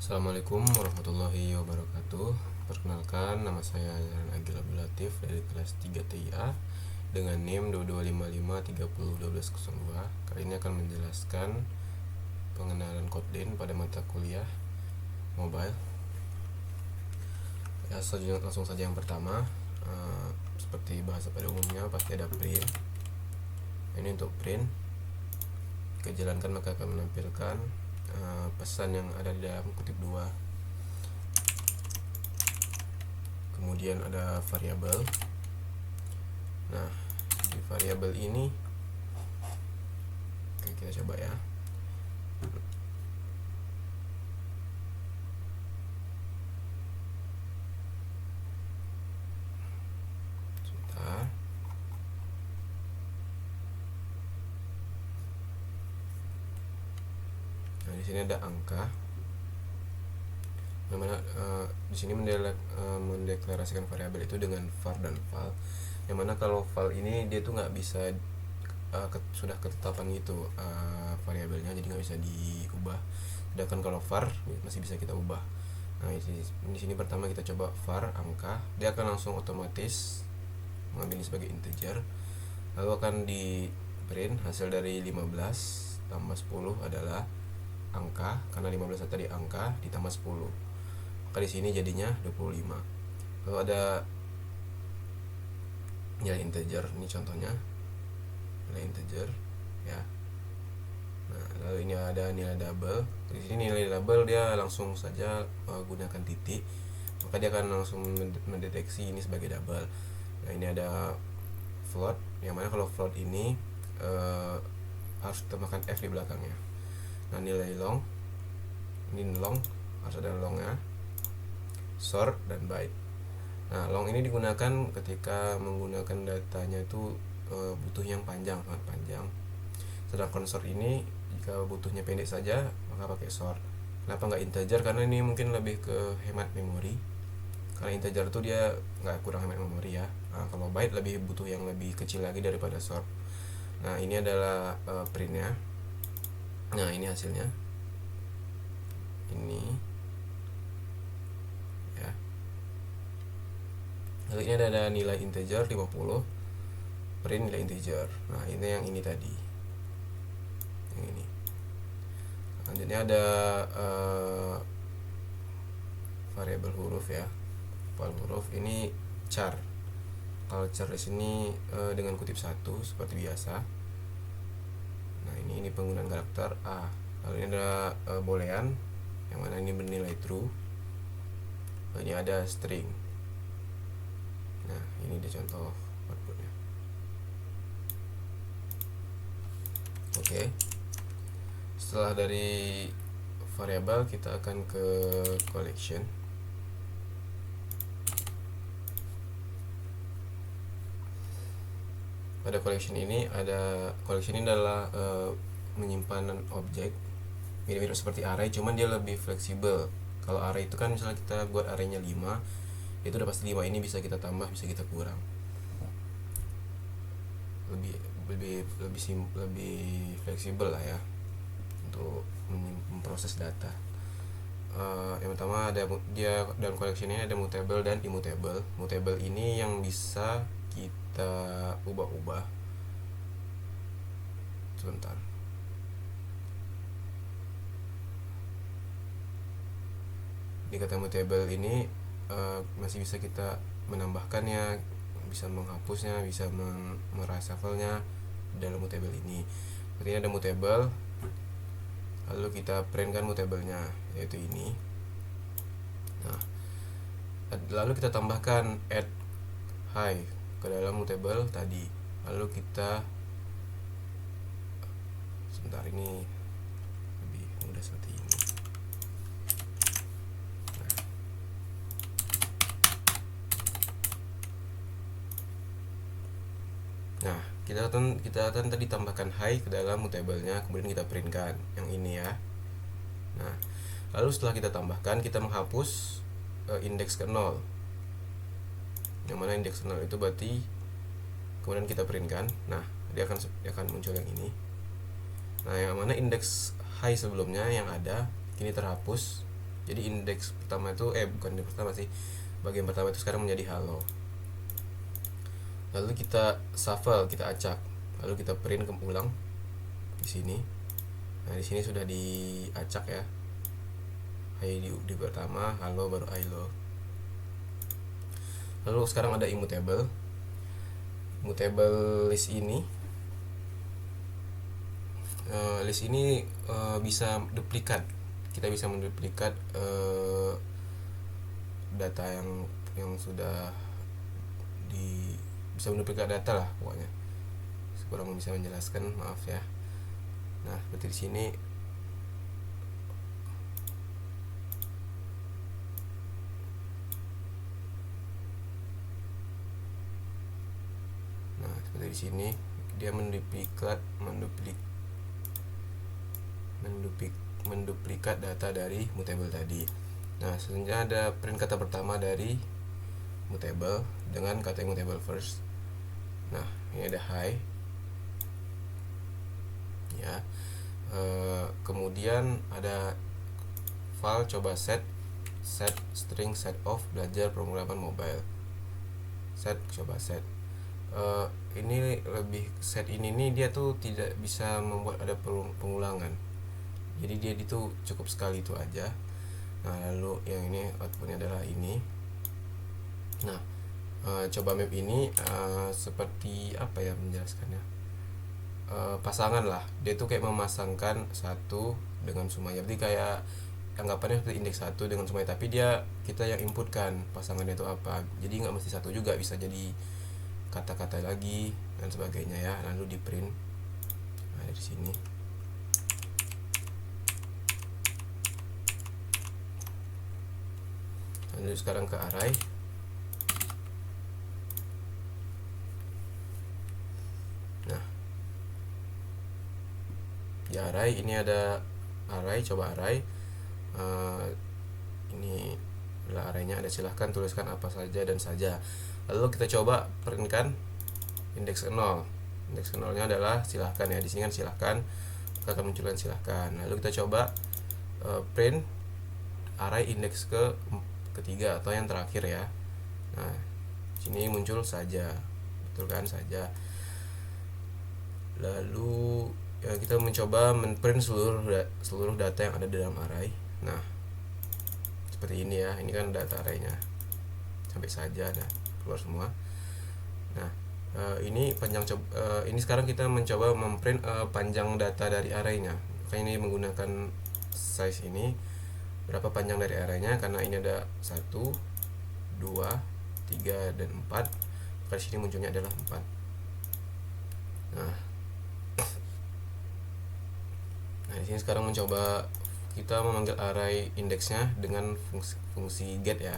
Assalamualaikum warahmatullahi wabarakatuh. Perkenalkan, nama saya Zahran Agil Abdul Latif dari kelas 3 TIA dengan NIM 2255301202. Kali ini akan menjelaskan pengenalan Kotlin pada mata kuliah mobile. Ya, langsung saja yang pertama. Seperti bahasa pada umumnya pasti ada print. Ini untuk print. Jika jalankan maka akan menampilkan pesan yang ada di dalam kutip 2. Kemudian ada variabel. Nah, di variabel ini kita coba ya. Sebentar. Nah, di sini ada angka. Dimana di sini mendeklarasikan variabel itu dengan var dan val. Yang mana kalau val ini dia tuh nggak bisa sudah ketetapan gitu variabelnya, jadi nggak bisa diubah. Sedangkan kalau var masih bisa kita ubah. Nah, di sini pertama kita coba var angka, dia akan langsung otomatis mengambil ini sebagai integer. Lalu akan di print hasil dari 15 tambah 10 adalah angka, karena 15 tadi angka ditambah 10. Maka di sini jadinya 25. Lalu ada nilai integer, ini contohnya nilai integer ya. Nah, lalu ini ada nilai double. Di sini nilai double dia langsung saja gunakan titik, maka dia akan langsung mendeteksi ini sebagai double. Nah, ini ada float, yang mana kalau float ini harus ditambahkan f di belakangnya. Nah, nilai long, ini long harus ada longnya, sort dan byte. Nah, long ini digunakan ketika menggunakan datanya itu butuh yang panjang, sangat panjang. Sedangkan sort ini jika butuhnya pendek saja maka pakai sort. Kenapa nggak integer? Karena ini mungkin lebih ke hemat memori. Karena integer itu dia nggak kurang hemat memori ya. Nah, kalau byte lebih butuh yang lebih kecil lagi daripada sort. Nah, ini adalah printnya. Nah, ini hasilnya. Ini ya. Lalu ini ada nilai integer 50, print nilai integer. Nah, ini yang ini tadi, yang ini. Selanjutnya ada variabel huruf ya. Variabel huruf ini char. Kalau char di sini dengan kutip 1 seperti biasa. Nah, ini penggunaan karakter A. Lalu ini ada boolean, yang mana ini bernilai true. Lalu ini ada string. Nah, ini dia contoh outputnya. Oke. Setelah dari variabel kita akan ke collection. Pada collection ini adalah menyimpan objek mirip-mirip seperti array, cuman dia lebih fleksibel. Kalau array itu kan misalnya kita buat arraynya 5, itu udah pasti 5 ini bisa kita tambah, bisa kita kurang. Lebih fleksibel lah ya untuk memproses data. Yang pertama dia dalam collection ini ada mutable dan immutable. Mutable ini yang bisa kita ubah-ubah. Sebentar. Di kata mutable ini masih bisa kita menambahkannya, bisa menghapusnya, bisa merasafalnya dalam mutable ini. Artinya ada mutable, lalu kita print kan mutablenya, yaitu ini. Nah, lalu kita tambahkan add high ke dalam mutable tadi. Lalu kita sebentar, ini lebih mudah seperti ini. Nah, kita akan tadi tambahkan high ke dalam mutablenya, kemudian kita printkan yang ini ya. Nah, lalu setelah kita tambahkan, kita menghapus indeks ke 0. Yang mana indeks 0 itu berarti kemudian kita printkan. Nah, dia akan muncul yang ini. Nah, yang mana indeks high sebelumnya yang ada kini terhapus. Jadi indeks pertama itu bukan indeks pertama sih, bagian pertama itu sekarang menjadi halo. Lalu kita shuffle, kita acak, lalu kita print ulang di sini. Nah di sini sudah diacak ya, di pertama halo baru halo. Lalu sekarang ada immutable list ini. List ini bisa duplikat, kita bisa menduplikat data yang sudah bisa menduplikat data lah pokoknya. Kurang bisa menjelaskan, maaf ya. Nah seperti di sini. Nah seperti di sini dia menduplikat data dari mutable tadi. Nah selanjutnya ada print kata pertama dari mutable dengan kata mutable first. Nah ini ada hi ya. Kemudian ada file coba set string set of belajar pemrograman mobile. Coba set. Ini lebih set ini nih dia tuh tidak bisa membuat ada pengulangan. Jadi dia itu cukup sekali itu aja. Nah lalu yang ini outputnya adalah ini. Nah coba map ini seperti apa ya menjelaskannya, pasangan lah, dia tuh kayak memasangkan satu dengan semuanya. Jadi kayak anggapannya seperti indeks satu dengan semuanya, tapi kita yang inputkan pasangannya itu apa. Jadi nggak mesti satu juga, bisa jadi kata-kata lagi dan sebagainya ya. Lalu di print. Nah dari sini lalu sekarang ke array. Nah di array ini ada array, coba array. Ini adalah arraynya, ada silahkan tuliskan apa saja dan saja. Lalu kita coba printkan indeks 0. Indeks 0-nya adalah silahkan ya. Di sini kan silahkan, akan munculkan silahkan. Lalu kita coba print array indeks ketiga atau yang terakhir ya. Nah, sini muncul saja. Betul kan, saja. Lalu ya, kita mencoba men-print seluruh data yang ada di dalam array. Nah, seperti ini ya. Ini kan data arraynya. Sampai saja nah keluar semua. Nah, ini ini sekarang kita mencoba memprint panjang data dari arraynya. Makanya ini menggunakan size ini, berapa panjang dari arraynya, karena ini ada 1, 2, 3 dan 4. Maka sini munculnya adalah 4. Nah, di sini sekarang mencoba kita memanggil array indeksnya dengan fungsi get ya.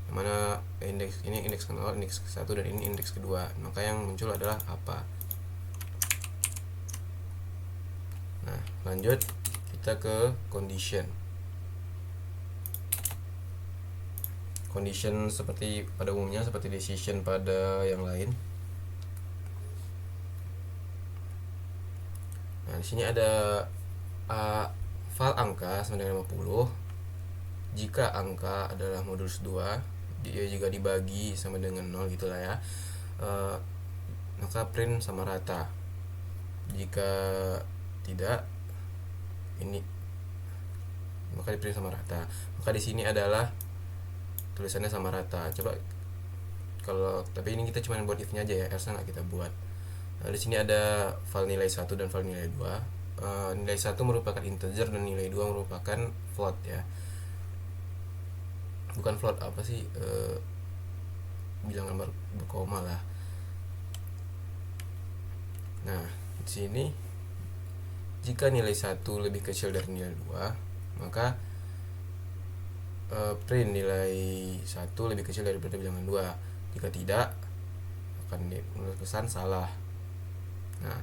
Yang mana indeks ini indeks ke-0, indeks ke-1 dan ini indeks kedua. Maka yang muncul adalah apa? Nah, lanjut kita ke condition. Condition seperti pada umumnya seperti decision pada yang lain. Nah, di sini ada file angka sama dengan 50. Jika angka adalah modulus 2, dia juga dibagi sama dengan 0 gitulah ya. Maka print sama rata. Jika tidak, ini maka di print sama rata. Maka di sini adalah tulisannya sama rata. Coba tapi ini kita cuma buat if-nya aja ya, else nggak kita buat. Nah, di sini ada file nilai 1 dan file nilai 2. Nilai 1 merupakan integer dan nilai 2 merupakan float ya. Bukan float, apa sih, bilangan berkoma lah. Nah, di sini jika nilai 1 lebih kecil dari nilai 2, maka print nilai 1 lebih kecil daripada bilangan 2. Jika tidak, akan menurut pesan salah. Nah,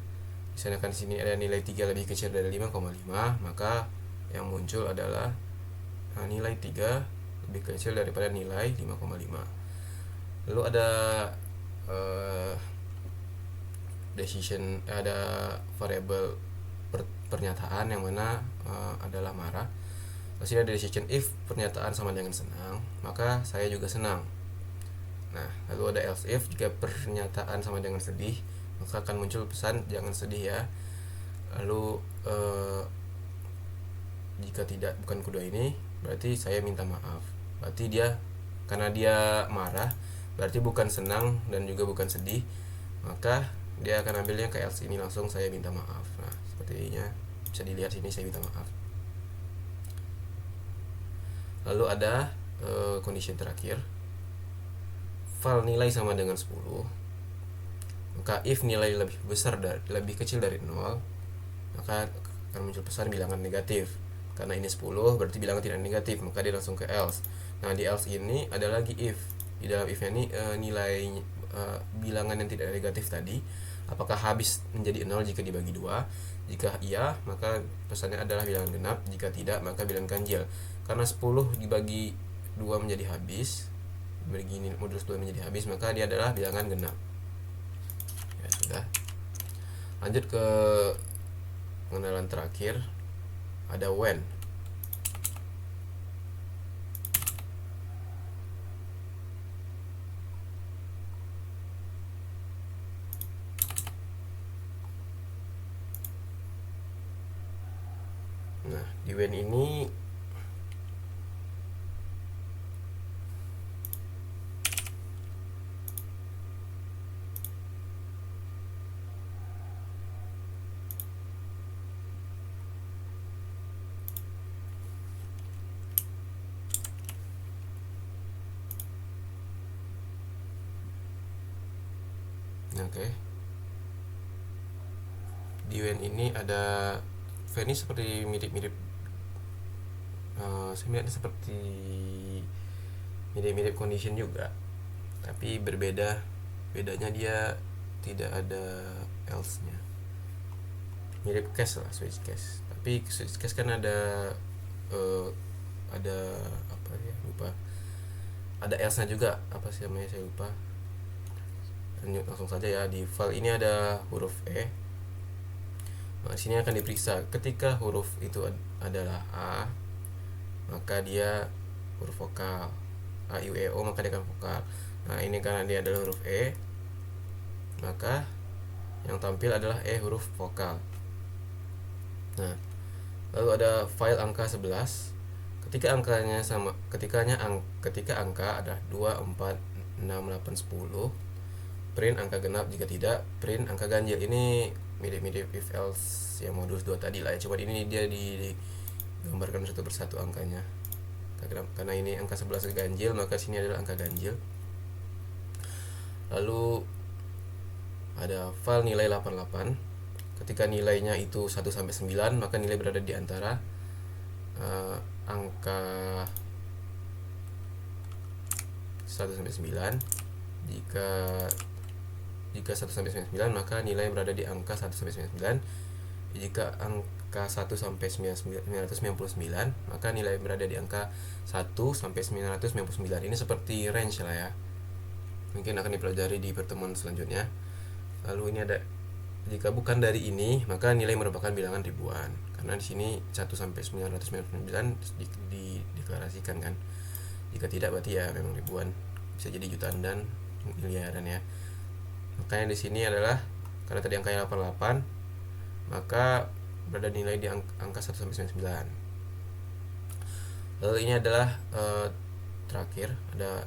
misalkan di sini ada nilai 3 lebih kecil dari 5,5, maka yang muncul adalah nilai 3 lebih kecil daripada nilai 5,5. Lalu ada decision, ada variable pernyataan yang mana adalah marah. Terus ada decision if pernyataan sama dengan senang, maka saya juga senang. Nah, lalu ada else if jika pernyataan sama dengan sedih, maka akan muncul pesan jangan sedih ya. Lalu jika tidak bukan kedua ini, berarti saya minta maaf. Berarti dia karena dia marah, berarti bukan senang dan juga bukan sedih, maka dia akan ambilnya ke else ini langsung saya minta maaf. Nah, sepertinya bisa dilihat sini saya minta maaf. Lalu ada condition terakhir, file nilai sama dengan 10, maka if nilai lebih kecil dari 0, maka akan muncul pesan bilangan negatif. Karena ini 10 berarti bilangan tidak negatif, maka dia langsung ke else. Nah, di else ini ada lagi if. Di dalam if ini nilai bilangan yang tidak negatif tadi apakah habis menjadi 0 jika dibagi 2. Jika iya, maka pesannya adalah bilangan genap. Jika tidak, maka bilangan ganjil. Karena 10 dibagi 2 menjadi habis, begini modulus 2 menjadi habis, maka dia adalah bilangan genap. Ya sudah. Lanjut ke pengenalan terakhir, ada when. Nah, di when ini oke. Di when ini ada when ini seperti mirip-mirip saya melihatnya seperti mirip-mirip condition juga, tapi bedanya dia tidak ada else nya, mirip case lah, switch case. Tapi switch case kan ada apa ya, lupa, ada else nya juga, apa sih namanya saya lupa. Lanjut langsung saja ya. Di file ini ada huruf E. Nah, sini akan diperiksa ketika huruf itu adalah A, maka dia huruf vokal. A, I, U, E, O, maka dia akan vokal. Nah, ini karena dia adalah huruf E, maka yang tampil adalah E huruf vokal. Nah, lalu ada file angka 11. Ketika angkanya sama, ketika angka adalah 2, 4, 6, 8, 10, print angka genap. Jika tidak, print angka ganjil. Ini mirip-mirip if else yang modulus 2 tadi lah ya. Coba ini dia digambarkan satu persatu angkanya. Karena ini angka 11 ganjil, maka sini adalah angka ganjil. Lalu ada file nilai 88. Ketika nilainya itu 1 sampai 9, maka nilai berada di antara angka 1 sampai 9. Jika 1 sampai 99, maka nilai berada di angka 1 sampai 99. Jika angka 1 sampai 999, maka nilai berada di angka 1 sampai 999. Ini seperti range lah ya. Mungkin akan dipelajari di pertemuan selanjutnya. Lalu ini ada jika bukan dari ini, maka nilai merupakan bilangan ribuan. Karena di sini 1 sampai 999 dideklarasikan kan. Jika tidak berarti ya memang ribuan. Bisa jadi jutaan dan miliaran ya. Makanya di sini adalah karena tadi angkanya 88, maka berada nilai di angka 1 sampai 99. Lalu ini adalah terakhir ada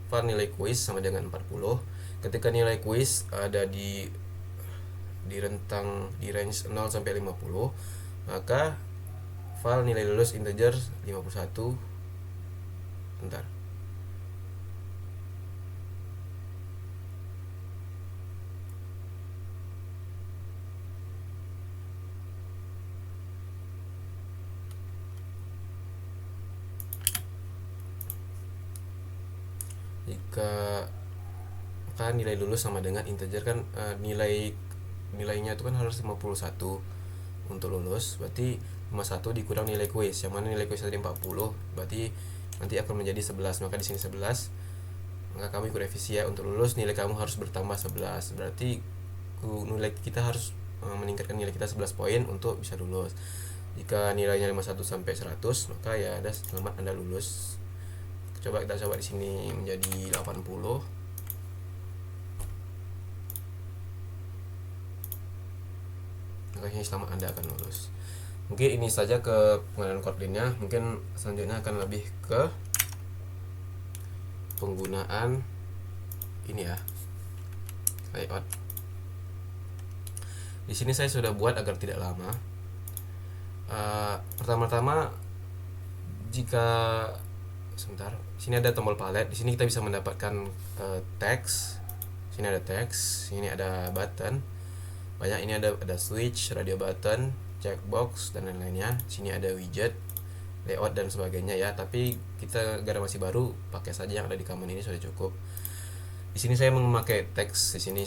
file nilai kuis sama dengan 40. Ketika nilai kuis ada di range 0 sampai 50, maka file nilai lulus integer 51. Bentar. Jika kan nilai lulus sama dengan integer kan nilainya itu kan harus 51 untuk lulus, berarti 51 dikurang nilai kuis, yang mana nilai kuis tadi 40, berarti nanti akan menjadi 11. Maka di sini 11, maka kamu ikut revisi ya, untuk lulus nilai kamu harus bertambah 11. Berarti nilai kita harus meningkatkan nilai kita 11 poin untuk bisa lulus. Jika nilainya 51 sampai 100, maka ya ada selamat Anda lulus. Kita coba di sini menjadi 80. Maka ini selamat Anda akan lulus. Mungkin ini saja ke pengenalan Kotlin-nya. Mungkin selanjutnya akan lebih ke penggunaan ini ya, layout. Di sini saya sudah buat agar tidak lama. Pertama-tama, jika sebentar, sini ada tombol palet. Di sini kita bisa mendapatkan teks. Sini ada teks, sini ada button. Banyak, ini ada switch, radio button, checkbox dan lain-lainnya. Sini ada widget, layout dan sebagainya ya. Tapi kita gara masih baru, pakai saja yang ada di command ini sudah cukup. Di sini saya memakai teks. Di sini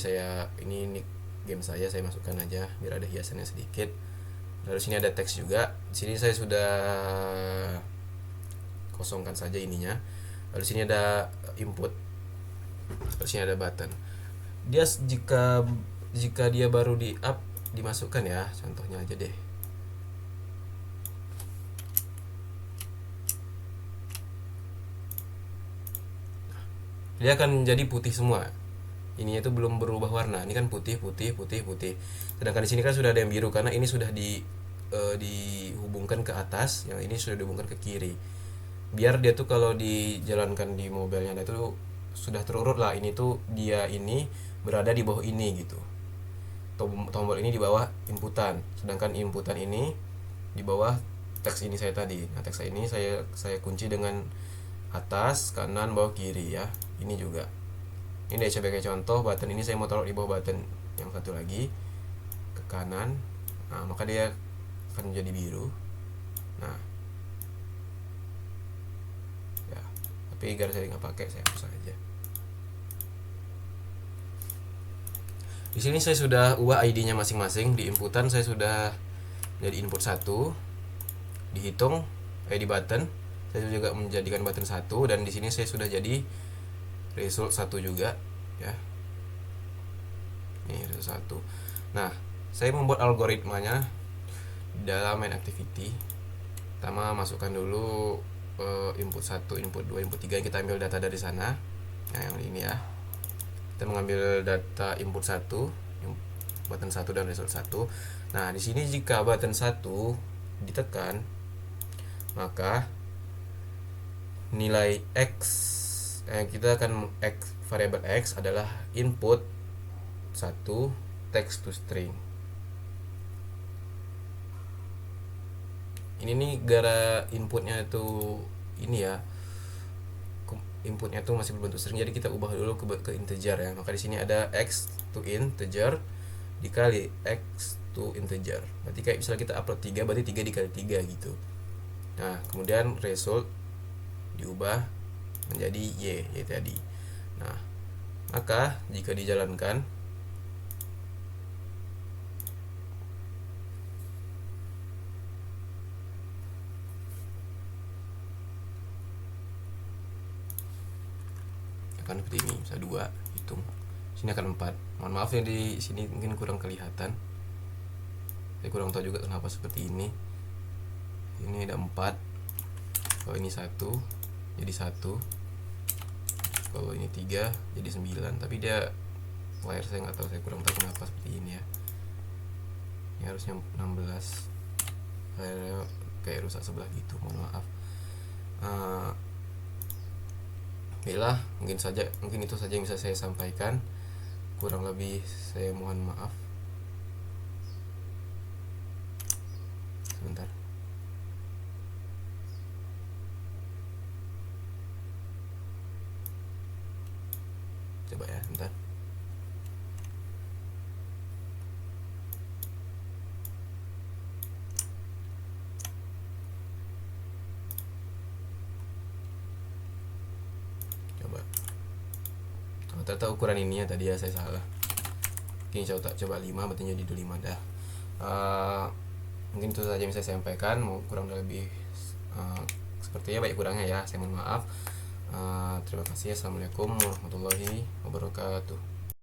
ini game saya masukkan aja biar ada hiasannya sedikit. Lalu sini ada teks juga. Di sini saya sudah kosongkan saja ininya. Lalu sini ada input. Lalu sini ada button. Dia jika dia baru di up, dimasukkan ya. Contohnya aja deh. Dia akan menjadi putih semua. Ininya itu belum berubah warna. Ini kan putih. Sedangkan di sini kan sudah ada yang biru karena ini sudah dihubungkan ke atas, yang ini sudah dihubungkan ke kiri. Biar dia tuh kalau dijalankan di mobilenya itu sudah terurut lah. Ini tuh dia ini berada di bawah ini gitu. Tombol ini di bawah inputan, sedangkan inputan ini di bawah teks ini saya tadi. Nah, teks ini saya kunci dengan atas, kanan, bawah, kiri ya. Ini juga. Ini sebagai contoh, button ini saya mau taruh di bawah button yang satu lagi ke kanan. Nah, maka dia akan menjadi biru. Nah, ya. Tapi gara saya nggak pakai, saya hapus aja. Di sini saya sudah ubah ID-nya masing-masing. Di inputan saya sudah jadi input 1. Dihitung ID button, saya juga menjadikan button 1, dan di sini saya sudah jadi result 1 juga ya. Ini result 1. Nah, saya membuat algoritmanya dalam main activity. Pertama masukkan dulu input 1, input 2, input 3. Kita ambil data dari sana. Nah, yang ini ya. Kita mengambil data input 1, button 1 dan result 1. Nah, di sini jika button 1 ditekan, maka nilai x kita akan variabel x adalah input 1 text to string. Ini nih gara inputnya itu ini ya, inputnya tuh masih berbentuk string, jadi kita ubah dulu ke integer ya. Maka di sini ada x to integer dikali x to integer. Berarti kayak misalnya kita upload 3, berarti 3 dikali 3 gitu. Nah, kemudian result diubah menjadi y tadi. Nah, maka jika dijalankan, akan seperti ini. Bisa 2, hitung. Sini akan 4. Mohon maaf ya, di sini mungkin kurang kelihatan. Saya kurang tahu juga kenapa seperti ini. Ini ada 4. Kalau ini 1 jadi 1. Kalau ini 3 jadi 9. Tapi dia layar saya nggak tahu, saya kurang tahu kenapa seperti ini ya. Ini harusnya 16. Layarnya kayak rusak sebelah gitu, mohon maaf. Baiklah, mungkin itu saja yang bisa saya sampaikan. Kurang lebih saya mohon maaf. Sebentar. Coba ya, sebentar. Coba. Ternyata ukuran ininya tadi ya saya salah. Oke, coba 5, berarti jadi 5 dah. Mungkin itu saja yang bisa saya sampaikan. Mau kurang lebih sepertinya baik kurangnya ya, saya mohon maaf. Terima kasih. Assalamualaikum warahmatullahi wabarakatuh.